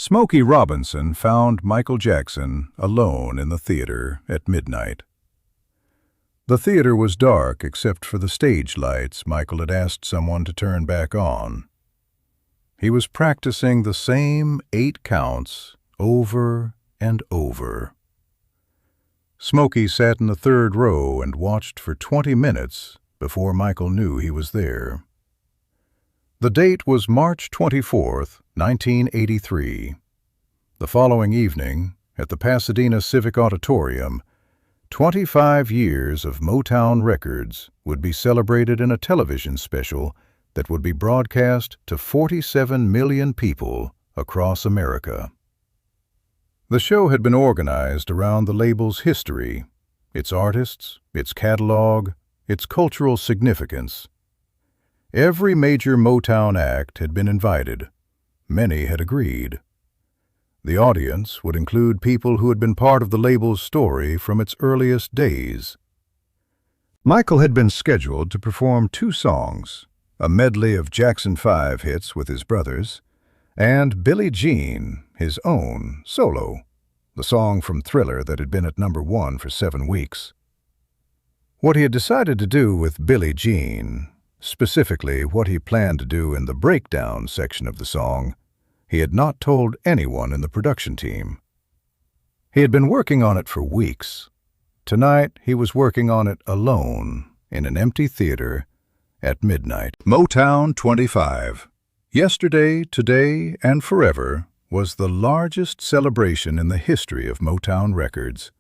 Smokey Robinson found Michael Jackson alone in the theater at midnight. The theater was dark except for the stage lights Michael had asked someone to turn back on. He was practicing the same 8 counts over and over. Smokey sat in the 3rd row and watched for 20 minutes before Michael knew he was there. The date was March 24th, 1983. The following evening, at the Pasadena Civic Auditorium, 25 years of Motown records would be celebrated in a television special that would be broadcast to 47 million people across America. The show had been organized around the label's history, its artists, its catalog, its cultural significance. Every major Motown act had been invited. Many had agreed. The audience would include people who had been part of the label's story from its earliest days. Michael had been scheduled to perform 2 songs, a medley of Jackson 5 hits with his brothers, and Billie Jean, his own, solo, the song from Thriller that had been at #1 for 7 weeks. What he had decided to do with Billie Jean, specifically what he planned to do in the breakdown section of the song, he had not told anyone in the production team. He had been working on it for weeks. Tonight, he was working on it alone in an empty theater at midnight. Motown 25. Yesterday, today, and forever was the largest celebration in the history of Motown Records,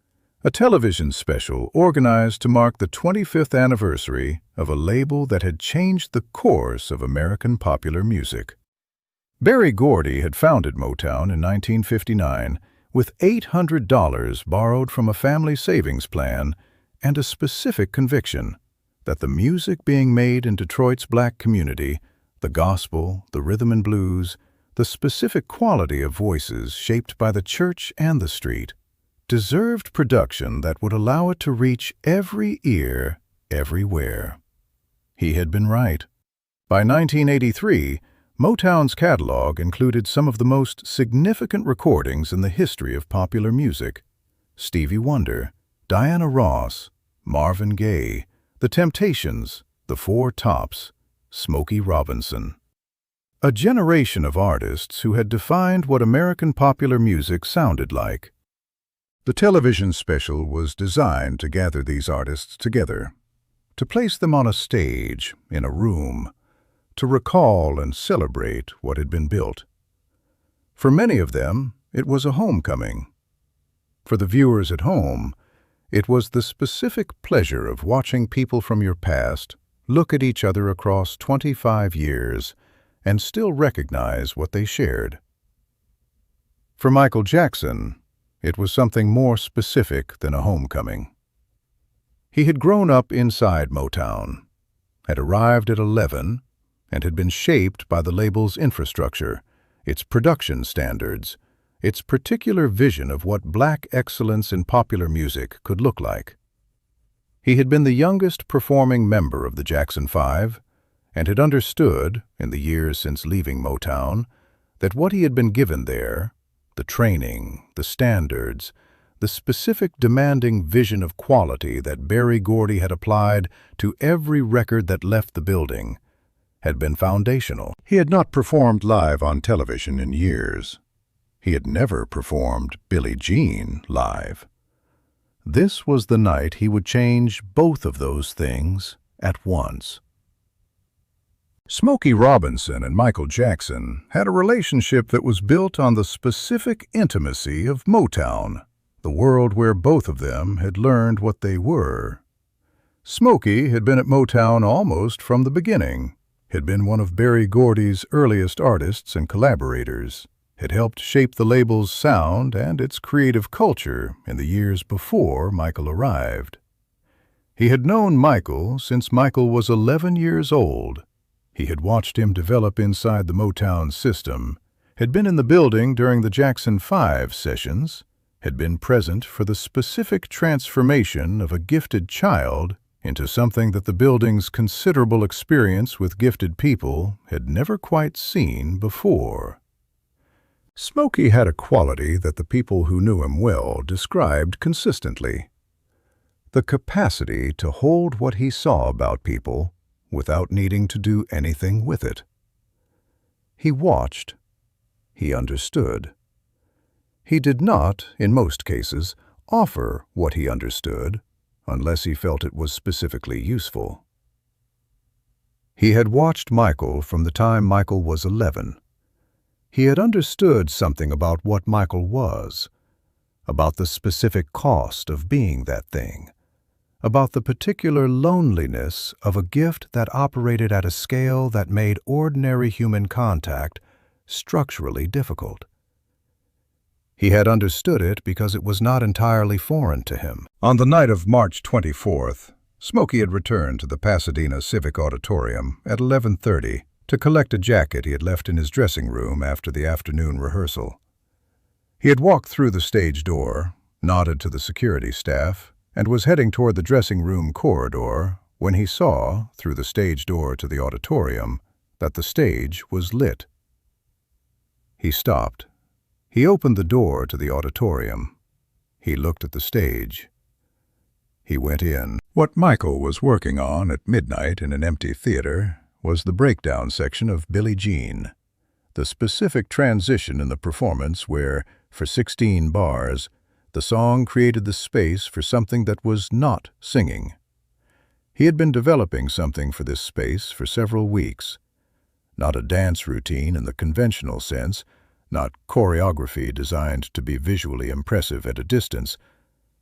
a television special organized to mark the 25th anniversary of a label that had changed the course of American popular music. Berry Gordy had founded Motown in 1959 with $800 borrowed from a family savings plan and a specific conviction that the music being made in Detroit's black community, the gospel, the rhythm and blues, the specific quality of voices shaped by the church and the street, deserved production that would allow it to reach every ear, everywhere. He had been right. By 1983, Motown's catalog included some of the most significant recordings in the history of popular music: Stevie Wonder, Diana Ross, Marvin Gaye, The Temptations, The Four Tops, Smokey Robinson. A generation of artists who had defined what American popular music sounded like. The television special was designed to gather these artists together, to place them on a stage, in a room, to recall and celebrate what had been built. For many of them, it was a homecoming. For the viewers at home, it was the specific pleasure of watching people from your past look at each other across 25 years and still recognize what they shared. For Michael Jackson, it was something more specific than a homecoming. He had grown up inside Motown, had arrived at 11, and had been shaped by the label's infrastructure, its production standards, its particular vision of what black excellence in popular music could look like. He had been the youngest performing member of the Jackson 5, and had understood, in the years since leaving Motown, that what he had been given there, the training, the standards, the specific demanding vision of quality that Berry Gordy had applied to every record that left the building, had been foundational. He had not performed live on television in years. He had never performed Billie Jean live. This was the night he would change both of those things at once. Smokey Robinson and Michael Jackson had a relationship that was built on the specific intimacy of Motown, the world where both of them had learned what they were. Smokey had been at Motown almost from the beginning, had been one of Berry Gordy's earliest artists and collaborators, had helped shape the label's sound and its creative culture in the years before Michael arrived. He had known Michael since Michael was 11 years old. He had watched him develop inside the Motown system, had been in the building during the Jackson 5 sessions, had been present for the specific transformation of a gifted child into something that the building's considerable experience with gifted people had never quite seen before. Smokey had a quality that the people who knew him well described consistently: the capacity to hold what he saw about people without needing to do anything with it. He watched. He understood. He did not, in most cases, offer what he understood unless he felt it was specifically useful. He had watched Michael from the time Michael was 11. He had understood something about what Michael was, about the specific cost of being that thing, about the particular loneliness of a gift that operated at a scale that made ordinary human contact structurally difficult. He had understood it because it was not entirely foreign to him. On the night of March 24th, Smokey had returned to the Pasadena Civic Auditorium at 11:30 to collect a jacket he had left in his dressing room after the afternoon rehearsal. He had walked through the stage door, nodded to the security staff, and was heading toward the dressing room corridor when he saw, through the stage door to the auditorium, that the stage was lit. He stopped. He opened the door to the auditorium. He looked at the stage. He went in. What Michael was working on at midnight in an empty theater was the breakdown section of Billie Jean, the specific transition in the performance where, for 16 bars, the song created the space for something that was not singing. He had been developing something for this space for several weeks. Not a dance routine in the conventional sense, not choreography designed to be visually impressive at a distance,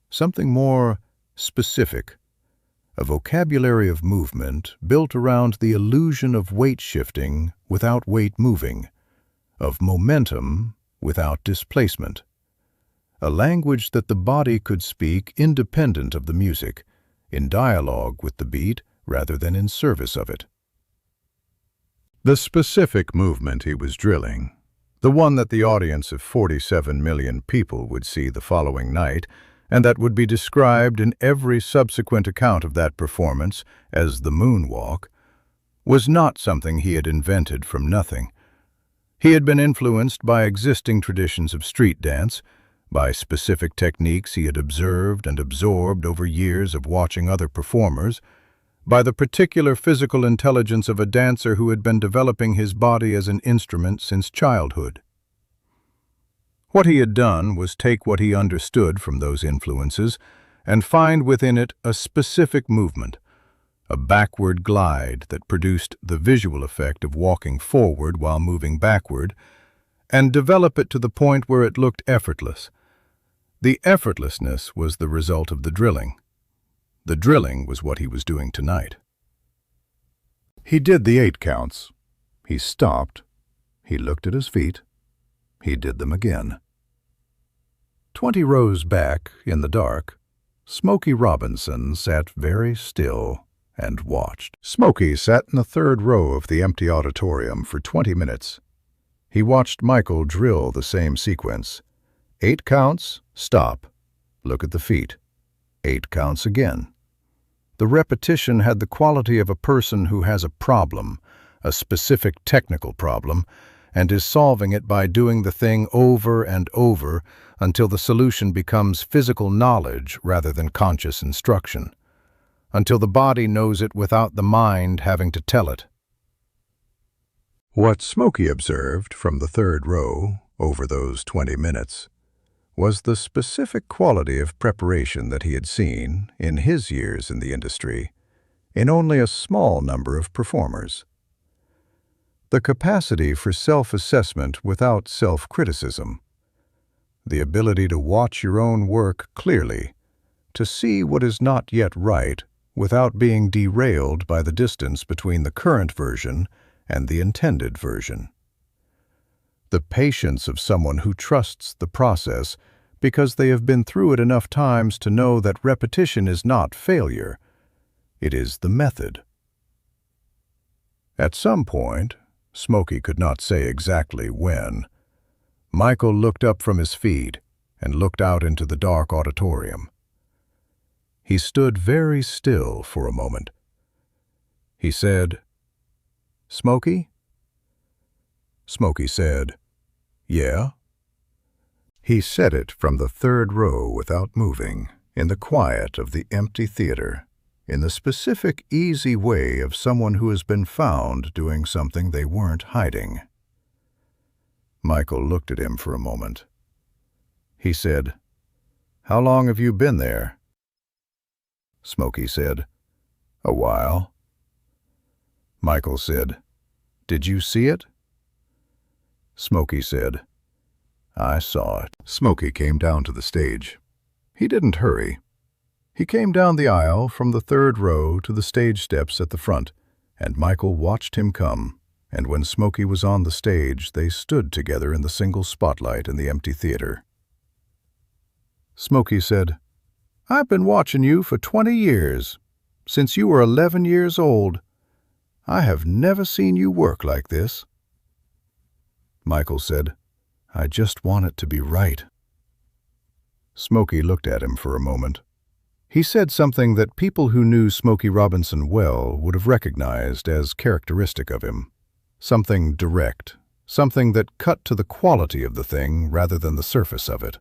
something more specific, a vocabulary of movement built around the illusion of weight shifting without weight moving, of momentum without displacement, a language that the body could speak independent of the music, in dialogue with the beat rather than in service of it. The specific movement he was drilling, the one that the audience of 47 million people would see the following night, and that would be described in every subsequent account of that performance as the Moonwalk, was not something he had invented from nothing. He had been influenced by existing traditions of street dance, by specific techniques he had observed and absorbed over years of watching other performers, by the particular physical intelligence of a dancer who had been developing his body as an instrument since childhood. What he had done was take what he understood from those influences and find within it a specific movement, a backward glide that produced the visual effect of walking forward while moving backward, and develop it to the point where it looked effortless. The effortlessness was the result of the drilling. The drilling was what he was doing tonight. He did the 8 counts. He stopped. He looked at his feet. He did them again. 20 rows back, in the dark, Smokey Robinson sat very still and watched. Smokey sat in the 3rd row of the empty auditorium for 20 minutes. He watched Michael drill the same sequence. 8 counts, stop. Look at the feet. 8 counts again. The repetition had the quality of a person who has a problem, a specific technical problem, and is solving it by doing the thing over and over until the solution becomes physical knowledge rather than conscious instruction, until the body knows it without the mind having to tell it. What Smokey observed from the 3rd row over those 20 minutes was the specific quality of preparation that he had seen, in his years in the industry, in only a small number of performers. The capacity for self-assessment without self-criticism, the ability to watch your own work clearly, to see what is not yet right without being derailed by the distance between the current version and the intended version. The patience of someone who trusts the process because they have been through it enough times to know that repetition is not failure, it is the method. At some point, Smokey could not say exactly when, Michael looked up from his feet and looked out into the dark auditorium. He stood very still for a moment. He said, "Smokey?" Smokey said, "Yeah." He said it from the third row without moving, in the quiet of the empty theater, in the specific, easy way of someone who has been found doing something they weren't hiding. Michael looked at him for a moment. He said, "How long have you been there?" Smokey said, "A while." Michael said, "Did you see it?" Smokey said, "I saw it." Smokey came down to the stage. He didn't hurry. He came down the aisle from the third row to the stage steps at the front, and Michael watched him come, and when Smokey was on the stage, they stood together in the single spotlight in the empty theater. Smokey said, "I've been watching you for 20 years, since you were 11 years old. I have never seen you work like this." Michael said, "I just want it to be right." Smokey looked at him for a moment. He said something that people who knew Smokey Robinson well would have recognized as characteristic of him. Something direct, something that cut to the quality of the thing rather than the surface of it.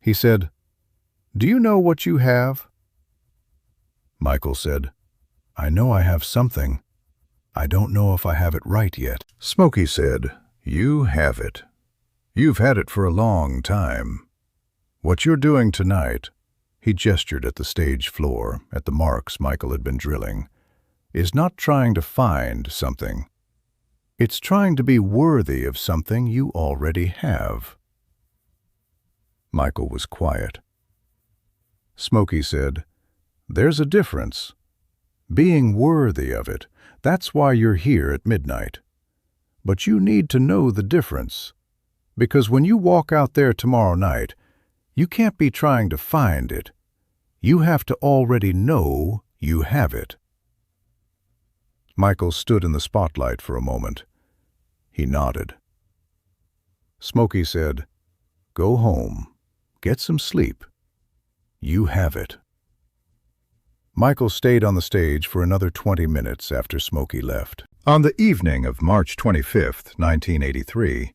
He said, "Do you know what you have?" Michael said, "I know I have something. I don't know if I have it right yet." Smokey said, "You have it. You've had it for a long time. What you're doing tonight," he gestured at the stage floor, at the marks Michael had been drilling, "is not trying to find something. It's trying to be worthy of something you already have." Michael was quiet. Smokey said, "There's a difference. Being worthy of it, that's why you're here at midnight. But you need to know the difference, because when you walk out there tomorrow night, you can't be trying to find it. You have to already know you have it." Michael stood in the spotlight for a moment. He nodded. Smokey said, "Go home. Get some sleep. You have it." Michael stayed on the stage for another 20 minutes after Smokey left. On the evening of March 25, 1983,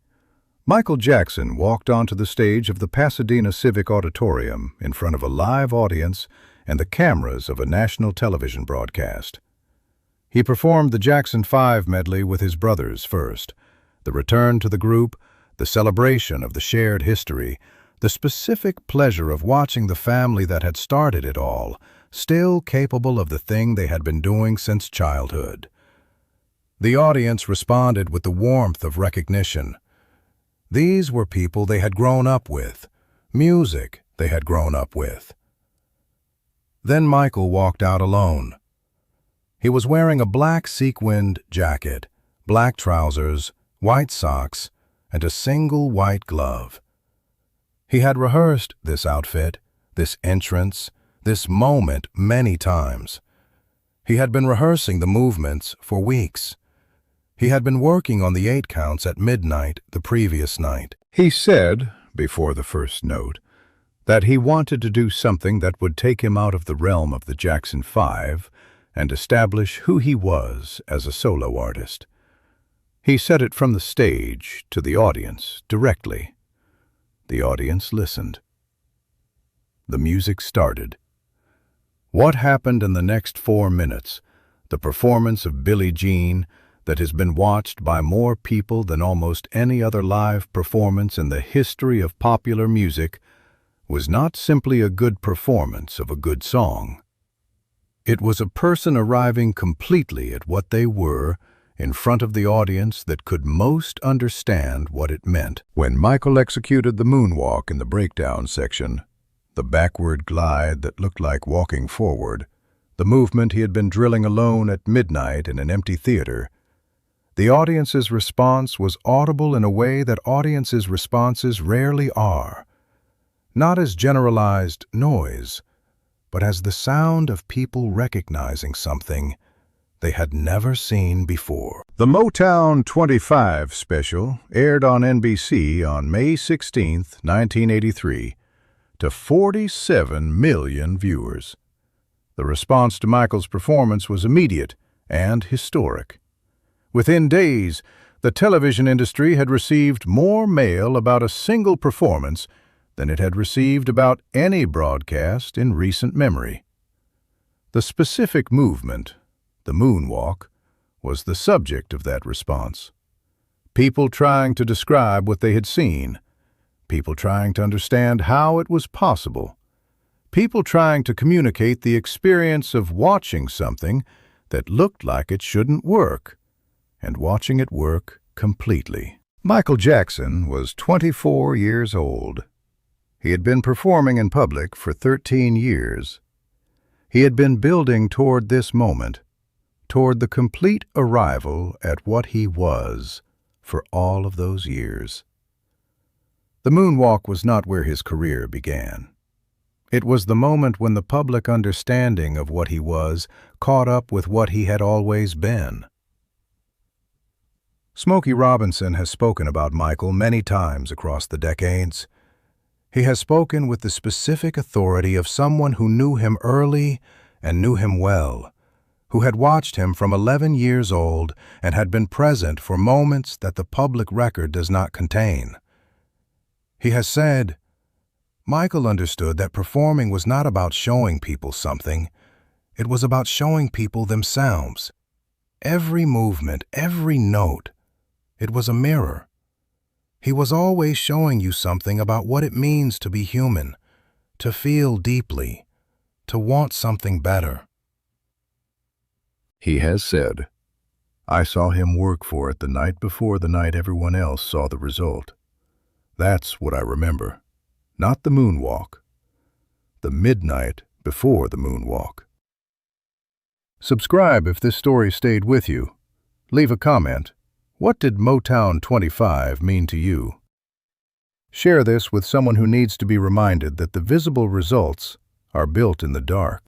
Michael Jackson walked onto the stage of the Pasadena Civic Auditorium in front of a live audience and the cameras of a national television broadcast. He performed the Jackson 5 medley with his brothers first, the return to the group, the celebration of the shared history, the specific pleasure of watching the family that had started it all, still capable of the thing they had been doing since childhood. The audience responded with the warmth of recognition. These were people they had grown up with, music they had grown up with. Then Michael walked out alone. He was wearing a black sequined jacket, black trousers, white socks, and a single white glove. He had rehearsed this outfit, this entrance, this moment many times. He had been rehearsing the movements for weeks. He had been working on the 8 counts at midnight the previous night. He said, before the first note, that he wanted to do something that would take him out of the realm of the Jackson 5 and establish who he was as a solo artist. He said it from the stage to the audience directly. The audience listened. The music started. What happened in the next 4 minutes, the performance of Billie Jean, that has been watched by more people than almost any other live performance in the history of popular music, was not simply a good performance of a good song. It was a person arriving completely at what they were in front of the audience that could most understand what it meant. When Michael executed the moonwalk in the breakdown section, the backward glide that looked like walking forward, the movement he had been drilling alone at midnight in an empty theater, the audience's response was audible in a way that audiences' responses rarely are. Not as generalized noise, but as the sound of people recognizing something they had never seen before. The Motown 25 special aired on NBC on May 16, 1983, to 47 million viewers. The response to Michael's performance was immediate and historic. Within days, The television industry had received more mail about a single performance than it had received about any broadcast in recent memory. The specific movement, the moonwalk, was the subject of that response. People trying to describe what they had seen, people trying to understand how it was possible, people trying to communicate the experience of watching something that looked like it shouldn't work, and watching it work completely. Michael Jackson was 24 years old. He had been performing in public for 13 years. He had been building toward this moment, toward the complete arrival at what he was for all of those years. The moonwalk was not where his career began. It was the moment when the public understanding of what he was caught up with what he had always been. Smokey Robinson has spoken about Michael many times across the decades. He has spoken with the specific authority of someone who knew him early and knew him well, who had watched him from 11 years old and had been present for moments that the public record does not contain. He has said, Michael understood that performing was not about showing people something. It was about showing people themselves. Every movement, every note, it was a mirror. He was always showing you something about what it means to be human, to feel deeply, to want something better. He has said, I saw him work for it the night before the night everyone else saw the result. That's what I remember. Not the moonwalk. The midnight before the moonwalk. Subscribe if this story stayed with you. Leave a comment. What did Motown 25 mean to you? Share this with someone who needs to be reminded that the visible results are built in the dark.